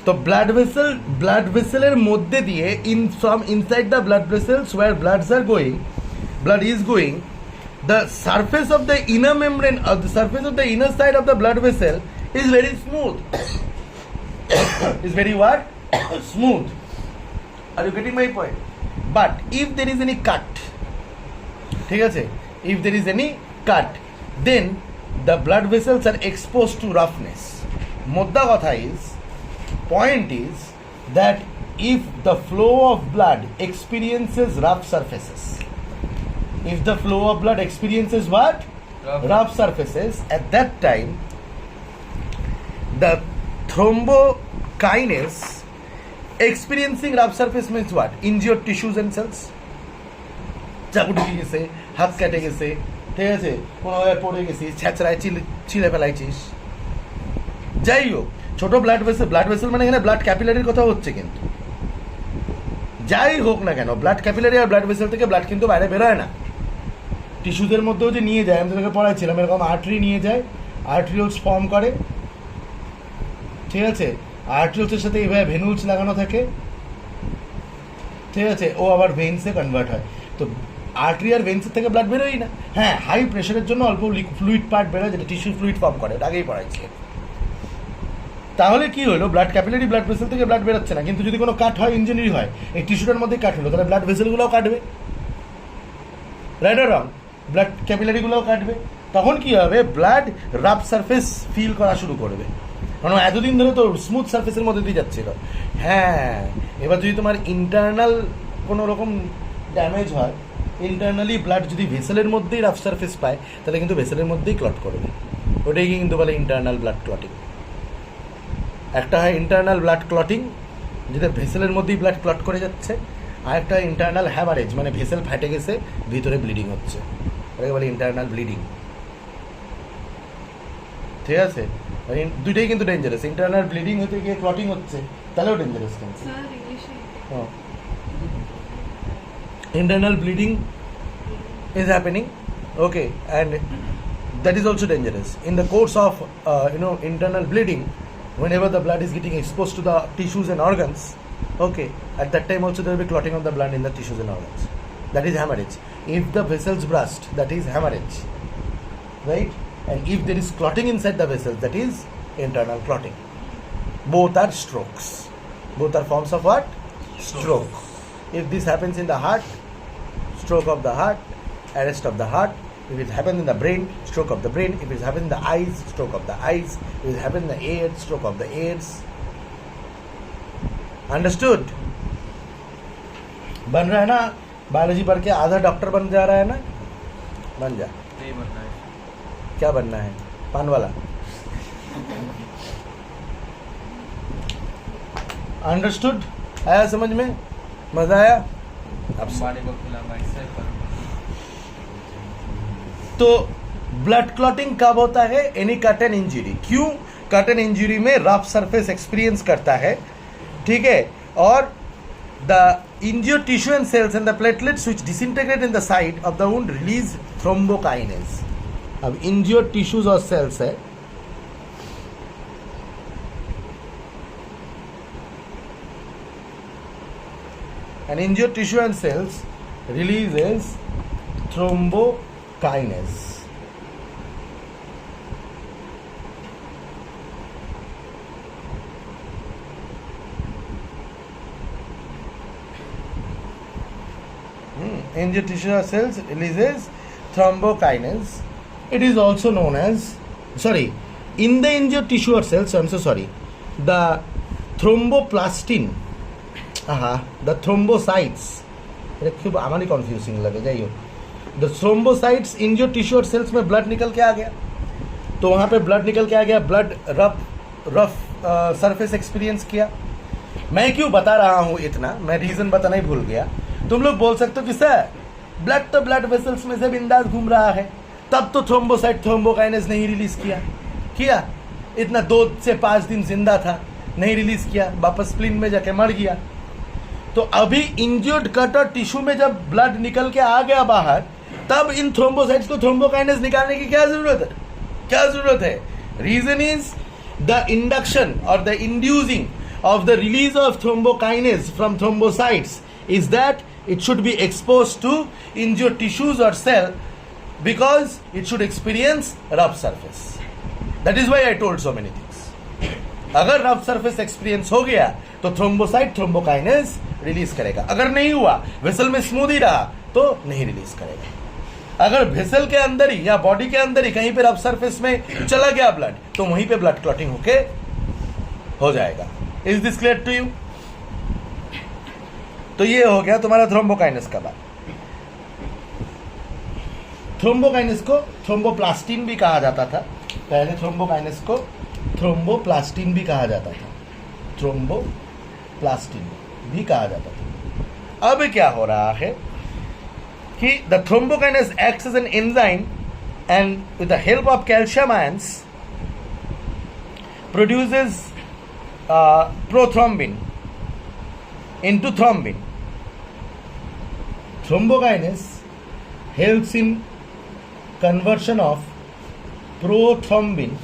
तो ब्लड ভেসেলের মধ্যে দিয়ে inside the blood vessels where blood is going, the surface of the inner membrane, the surface of the inner side of the blood vessel is very smooth. Is very what? Smooth. Are you getting my point? But if there is any cut, ঠিক আছে, if there is any cut, then the blood vessels are exposed to roughness. মোদ্দা কথা point is that if the flow of blood experiences rough surfaces, if the flow of blood experiences what? Rough surfaces, at that time the thrombokinase experiencing rough surface means what? Injured tissues and cells. চাকু ঢুকে গেছে, হাত কেটে গেছে, ঠিক আছে, কোনোভাবে পড়ে গেছিস, ছেঁচড়ায় ছিঁড়ে ফেলাইছিস, যাই হোক, ছোট ব্লাড ভেসেল মানে এখানে ব্লাড ক্যাপিলারির কথা হচ্ছে, কিন্তু যাই হোক না কেন ব্লাড ক্যাপিলারি আর ব্লাড ভেসেল থেকে ব্লাড কিন্তু বাইরে বেরোয় না, টিস্যুদের মধ্যেও যে নিয়ে যায়, আমি তোকে পড়াইছিলাম, এরকম আর্টারি নিয়ে যায়, আর্টেরিওলস ফর্ম করে, ঠিক আছে, আর্টেরিওলসের সাথে এইভাবে ভেনুলস লাগানো থাকে, ঠিক আছে, ও আবার ভেইনসে কনভার্ট হয়। তো আর্টারি আর ভেইনসের থেকে ব্লাড বেরোই না, হ্যাঁ হাই প্রেশারের জন্য অল্প ফ্লুইড পার্ট বেরোয়, যেটা টিস্যু ফ্লুইড ফর্ম করে, এটা আগেই পড়াইছি। তাহলে কি হলো, ব্লাড ক্যাপিলারি ব্লাড ভেসেল থেকে ব্লাড বেরোচ্ছে না, কিন্তু যদি কোনো কাট হয়, ইঞ্জুরি হয়, এই টিস্যুটার মধ্যে কাট হলো, তাহলে ব্লাড ভেসেলগুলোও কাটবে, রাইট আর রং, ব্লাড ক্যাপিলারিগুলোও কাটবে, তখন কি হবে, ব্লাড রাফ সারফেস ফিল করা শুরু করবে, কারণ এতদিন ধরে তো স্মুথ সারফেসের মধ্যে দিয়ে যাচ্ছিল। হ্যাঁ, এবার যদি তোমার ইন্টারনাল কোনো রকম ড্যামেজ হয়, ইন্টারনালি ব্লাড যদি ভেসেলের মধ্যেই রাফ সারফেস পায়, তাহলে কিন্তু ভেসেলের মধ্যেই ক্লট করবে, ওটাই কিন্তু বলে ইন্টারনাল ব্লাড ক্লটিং। একটা হয় ইন্টারনাল ব্লাড ক্লটিং, যেটা ভেসেলের মধ্যেই ব্লাড ক্লট করে যাচ্ছে, আর একটা হয় ইন্টারনাল হ্যামারেজ, মানে ভেসেল ফেটে গেছে, ভিতরে ব্লিডিং হচ্ছে, এটাকে বলে ইন্টারনাল ব্লিডিং, ঠিক আছে, দুইটাই কিন্তু ডেঞ্জারাস, ইন্টারনাল ব্লিডিং হতে গিয়ে ক্লটিং হচ্ছে, তাহলেও ডেঞ্জারাস, কিন্তু internal bleeding is happening, okay, and that is also dangerous. In the course of internal bleeding, whenever the blood is getting exposed to the tissues and organs, okay, at that time also there will be clotting of the blood in the tissues and organs, that is hemorrhage. If the vessels burst, that is hemorrhage, right? And if there is clotting inside the vessels, that is internal clotting. Both are strokes, both are forms of what? Stroke. If this happens in the heart, stroke of the heart, arrest of the heart. If it happens in the brain, stroke of the brain. If it happens in the eyes, stroke of the eyes. If it happens in the ears, stroke of the ears. Understood? बन रहा है ना, biology पढ़ के आधा doctor बन जा रहा है ना, बन जा। नहीं बनना है, क्या बनना है, पान वाला। अंडरस्टूड? आया समझ में, मजा आया? अब तो ब्लड क्लॉटिंग कब होता है? Any cut and injury. क्यों? कट एंड इंजरी में रफ सरफेस एक्सपीरियंस करता है, ठीक है, और the injured tissue and cells and the platelets which disintegrate in the side of the wound release thrombokinase. अब इंज्यूर्ड टिश्यूज और सेल्स है, and injured tissue and cells releases thrombokinase. Injured tissue or cells releases thrombokinase. It is also known as, in the injured tissue or cells, I'm so sorry, the thromboplastin, the thrombocytes, खूब हमारी confusing लगे, जाइए, the thrombocytes injured tissue और sales में blood निकल के आ गया, तो वहाँ पे ब्लड निकल के आ गया, ब्लड रफ सरफेस एक्सपीरियंस किया। मैं क्यों बता रहा हूँ इतना, मैं रीज़न बताना ही भूल गया। तुम लोग बोल सकते हो कि सर ब्लड तो ब्लड वेसल्स में से बिंदास घूम रहा है, तब तो थ्रोम्बोसाइट थ्रोम्बोकाइनेज नहीं रिलीज किया, इतना 2 से 5 दिन जिंदा था, नहीं रिलीज किया, वापस स्प्लीन में जाके मर गया। तो अभी इंज्यूर्ड कट और टिश्यू में जब ब्लड निकल के आ गया बाहर, तब इन थ्रोम्बोसाइट्स को थ्रोम्बोकाइनेज निकालने की क्या जरूरत है? रीजन इज द इंडक्शन और the inducing of the release of thrombokinase from thrombocytes is that it should be exposed to injured tissues or cell because it should experience rough surface. That is why I told so many things. अगर rough surface experience हो गया तो thrombocyte thrombokinase release करेगा. अगर नहीं हुआ, vessel में smooth ही रहा, तो नहीं रिलीज करेगा. अगर वेसल के अंदर ही या बॉडी के अंदर ही कहीं पे रफ सरफेस में चला गया ब्लड, तो वहीं पे ब्लड क्लॉटिंग होके हो जाएगा. Is this clear to you? तो ये हो गया तुम्हारा थ्रोम्बोकाइनेस का बात. थ्रोम्बोकाइनेस को थ्रोम्बोप्लास्टिन भी कहा जाता था. पहले थ्रोम्बोकाइनेस को थ्रोम्बोप्लास्टिन भी कहा जाता था. थ्रोम्बोप्लास्टिन भी कहा जाता था. अब क्या हो रहा है कि the thrombokinase acts as an enzyme and with the help of calcium ions produces prothrombin into thrombin. Thrombokinase helps in conversion of prothrombin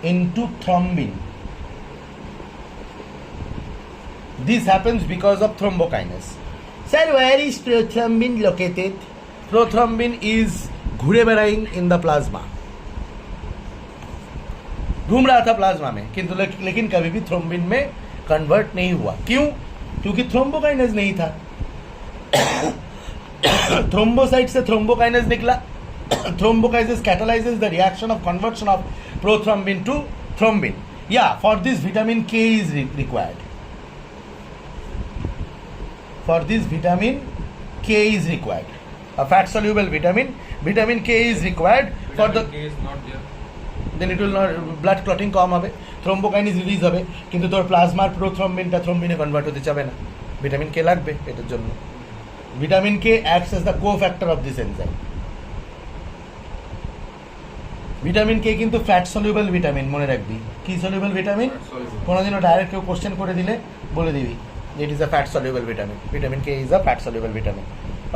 into thrombin. This happens because of thrombokinase. Sir, where is prothrombin located? Prothrombin is घूरे बेराइंग in the plasma. घूम रहा था plasma में, किंतु लेकिन कभी भी thrombin में कन्वर्ट नहीं हुआ. क्यों? क्योंकि थ्रोम्बोकाइनेज नहीं था. थ्रोम्बोसाइट से थ्रोम्बोकाइनेज निकला. Thrombokinase catalyses the reaction of conversion of prothrombin to thrombin. या for this vitamin K is required. For this vitamin K is required. A fat soluble vitamin K is required for the. K is not there. Then it will not blood clotting কম হবে, থ্রোম্বোকাইনেজ release হবে, কিন্তু তোর প্লাজমার প্রোথ্রম্বিনটা থ্রম্বিনে convert হতে চাবে না. Vitamin K লাগবে এটার জন্য. Vitamin K acts as the cofactor of this enzyme. Vitamin K কিন্তু ফ্যাট সলিউবল ভিটামিন, মনে রাখবি. কি সলিউবল ভিটামিন? কোনোদিনও ডাইরেক্ট কেউ কোশ্চেন করে দিলে বলে দিবি it is a fat soluble vitamin. Vitamin K is a fat soluble vitamin.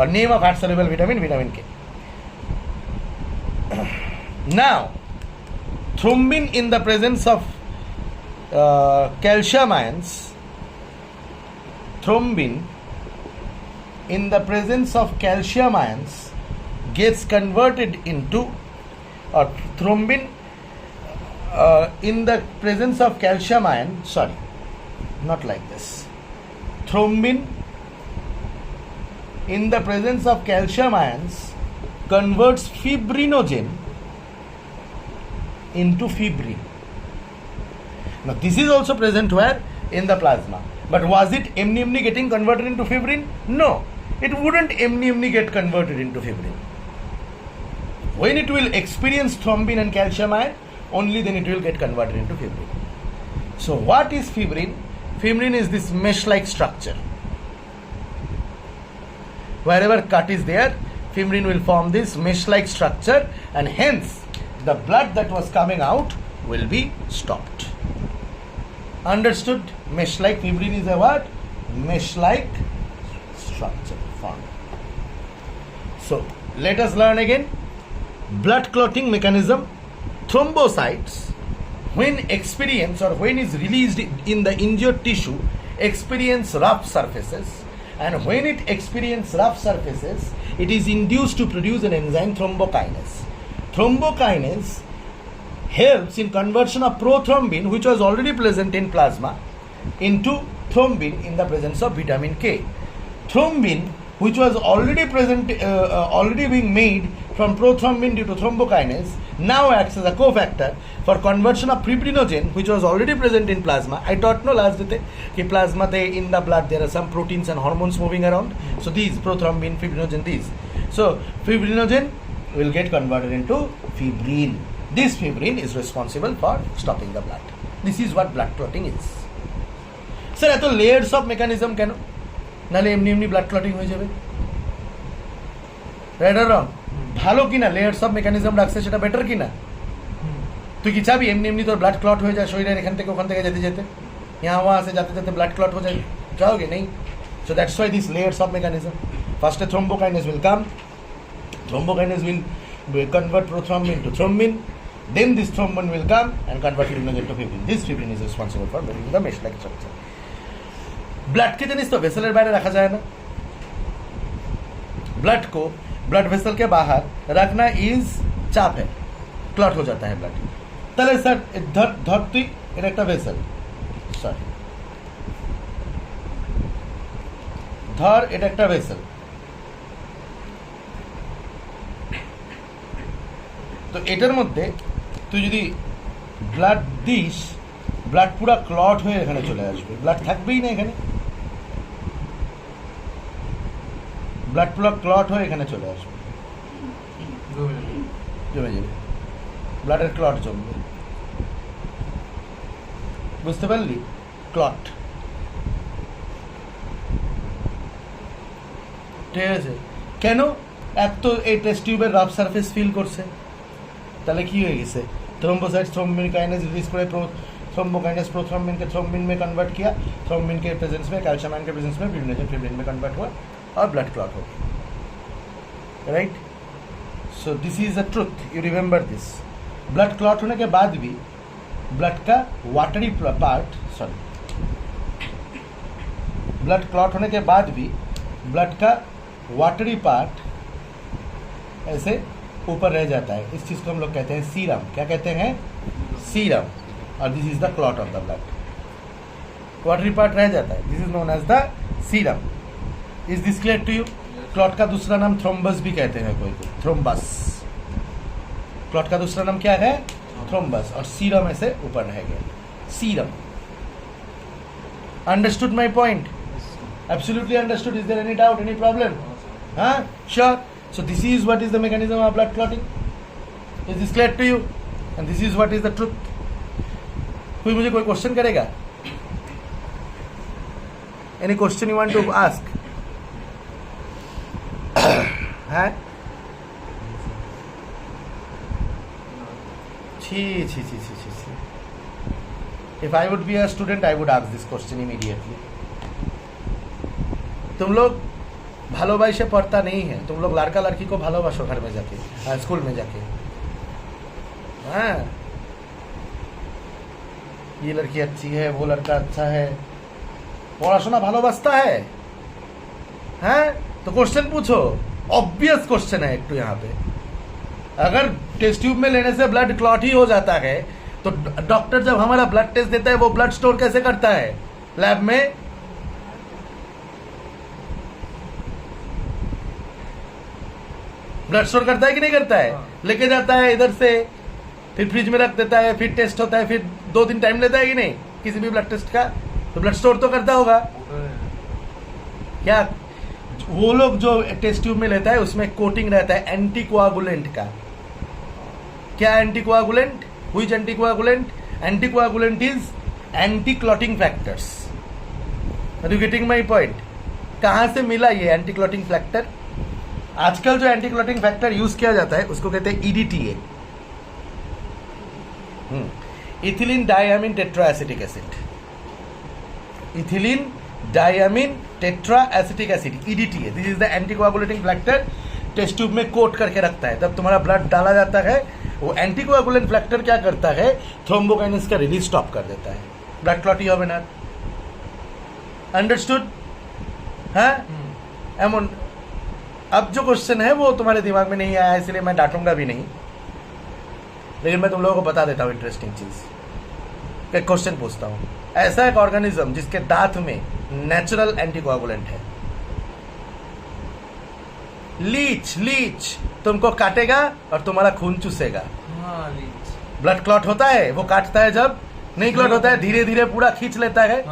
Or name of fat soluble vitamin, vitamin K. Now, thrombin in the presence of calcium ions, thrombin in the presence of calcium ions gets converted into, or thrombin in the presence of calcium ion, sorry, not like this. Thrombin in the presence of calcium ions converts fibrinogen into fibrin. Now this is also present where? In the plasma. But was it emni getting converted into fibrin? No, it wouldn't emni get converted into fibrin. When it will experience thrombin and calcium ion, only then it will get converted into fibrin. So what is fibrin? Fibrin is this mesh-like structure. Wherever cut is there, fibrin will form this mesh-like structure, and hence the blood that was coming out will be stopped. Understood? Mesh-like, fibrin is a what? Mesh-like structure formed. So let us learn again. Blood clotting mechanism. Thrombocytes, when experience or when is released in the injured tissue, experience rough surfaces. And when it experiences rough surfaces, it is induced to produce an enzyme thrombokinase. Thrombokinase helps in conversion of prothrombin, which was already present in plasma, into thrombin in the presence of vitamin K. Thrombin, which was already present, already being made from prothrombin due to thrombokinase, now acts as a cofactor for conversion of fibrinogen, which was already present in plasma. I taught no last day that plasma in the blood there are some proteins and hormones moving around. So these prothrombin, fibrinogen, these. So fibrinogen will get converted into fibrin. This fibrin is responsible for stopping the blood. This is what blood clotting is. Sir, এত layers of mechanism কেন? নালে এমনি blood clotting হয়ে যাবে. Right or wrong? ভালো কিনা layers of mechanism রাখছে, সেটা বেটার কিনা? তুই কি চাবি এমনি তোর ব্লাড ক্লট হয়ে যায় শরীরের এখান থেকে ওখান থেকে যেতে যেতে, यहाँ वहाँ से जाते जाते ब्लड क्लॉट हो जाए? चाहोगे नहीं. So that's why these layers of mechanism. First a thrombokinase will come. Thrombokinase will convert prothrombin to thrombin. Then this thrombin will come and convert fibrinogen to fibrin. This fibrin is responsible for building the mesh-like structure. Blood के जनिस तो vessel बाहर रखा जाए ना, blood को blood vessel के बाहर रखना इज चाप है, क्लॉट हो जाता है ब्लड। তাহলে স্যার ধরতি এটা একটা ভেসেল, সরি ধর এটা একটা ভেসেল, তো এটার মধ্যে তুই যদি ব্লাড দিস, ব্লাড পুরো ক্লট হয়ে এখানে চলে আসবে, ব্লাড থাকবেই না এখানে, ব্লাড পুরো ক্লট হয়ে এখানে চলে আসবে, জমে যাবে, ব্লাডের ক্লট জমবে, বুঝতে পারলি? ক্লট, ঠিক আছে? কেন এত এই টেস্ট টিউবের রাফ সারফেস ফিল করছে? তাহলে কি হয়ে গেছে? थ्रोम्बोसाइट्स थ्रोम्बिन काइनेज रिलीज करे, थ्रोम्बोकाइनेज प्रोथ्रोम्बिन के थ्रोम्बिन में कन्वर्ट किया, थ्रोम्बिन के प्रेजेंस में, कैल्शियम आयन के प्रेजेंस में फिब्रिनोजन फिब्रिन में कन्वर्ट हुआ और ब्लड क्लॉट हो गया, right? So this is the truth, you remember this. Blood clot होने के बाद भी ब्लड का watery part, sorry, blood clot होने के बाद भी ब्लड का वाटरी पार्ट ऐसे ऊपर रह जाता है, इस चीज को हम लोग कहते हैं सीरम। क्या कहते हैं? सीरम। और this is the clot of the blood, watery part रह जाता है, this is known as the serum. Is this clear to you? Clot का दूसरा नाम थ्रोम्बस भी कहते हैं कोई कोई, थ्रोम्बस। क्लॉट का दूसरा नाम क्या है? थ्रोम्बस। और सीरम ऐसे ऊपर रह गया, serum. Understood my point? Absolutely understood. Is there any doubt, any problem? हाँ, sure. So this is what is the mechanism of blood clotting. Is this clear to you? And this is what is the truth. कोई मुझे कोई question करेगा? Any question you want to ask? है? छी। If I would be a student, I would ask this question immediately. तुम लोग ভালোবাসে পড়তা नहीं है, तुम लोग लड़का लड़की को ভালোবাসো घर में जाके, स्कूल में जाके। हाँ, ये लड़की अच्छी है, वो लड़का अच्छा है, পড়াশোনা ভালোবাসता है, हैं? तो क्वेश्चन पूछो, ऑब्वियस क्वेश्चन है एक तो यहाँ पे। अगर टेस्ट ट्यूब में लेने से ब्लड क्लॉट ही हो जाता है तो डॉक्टर जब हमारा ब्लड टेस्ट देता है वो ब्लड स्टोर कैसे करता है लैब में? ब्लड स्टोर करता है कि नहीं करता है? लेके जाता है इधर से, फिर फ्रिज में रख देता है, फिर टेस्ट होता है, फिर 2 दिन टाइम लेता है कि नहीं किसी भी ब्लड टेस्ट का? तो ब्लड स्टोर तो करता होगा क्या? वो लोग जो टेस्ट ट्यूब में लेता है उसमें कोटिंग रहता है एंटीकोआगुलेंट का। क्या anticoagulant? Which anticoagulant? Anticoagulant is anti clotting factors. Are you getting my point? कहां से मिला ये एंटी क्लॉटिंग फैक्टर? आजकल जो एंटी क्लॉटिंग फैक्टर यूज किया जाता है उसको कहते हैं EDTA, ethylene diamine tetra acetic acid. Ethylene diamine tetra acetic acid, EDTA। This is the anticoagulating factor. Test tube में कोट करके रखता है, तब तुम्हारा ब्लड डाला जाता है, वो एंटीकोआगुलेंट फैक्टर क्या करता है? थ्रोम्बोकाइनेस का रिलीज स्टॉप कर देता है, ब्लड क्लॉट ही হবে না। अंडरस्टूड? हाँ, एमन। अब जो क्वेश्चन है वो तुम्हारे दिमाग में नहीं आया, इसलिए मैं डांटूंगा भी नहीं, लेकिन मैं तुम लोगों को बता देता हूँ इंटरेस्टिंग चीज। एक क्वेश्चन पूछता हूँ, ऐसा एक ऑर्गेनिज्म जिसके दांत में नेचुरल एंटीकोआगुलेंट है, लीच तुमको काटेगा और तुम्हारा खून चूसेगा। ब्लड क्लॉट होता है, वो काटता है जब नहीं क्लॉट होता है, धीरे धीरे पूरा खींच लेता है।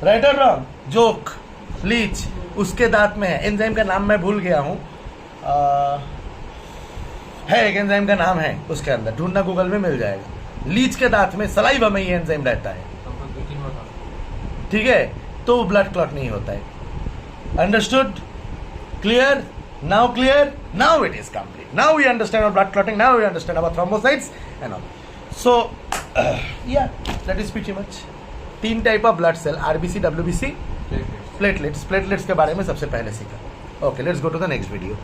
राइट और रॉन्ग? जोक। लीच उसके दांत में है, एंजाइम का नाम मैं भूल गया हूँ, है एक एंजाइम का नाम है उसके अंदर, ढूंढना गूगल में मिल जाएगा। लीच के दांत में सलाइवा में ये एंजाइम रहता है, ठीक है? तो ब्लड क्लॉट नहीं होता है। Understood? Clear? Now clear? Now it is complete. Now we understand about blood clotting, now we understand about thrombocytes and all. So yeah that is pretty much. 3 type of blood cell, RBC, WBC, platelets. Platelets के बारे में सबसे पहले सीखा। Okay, let's go to the next video.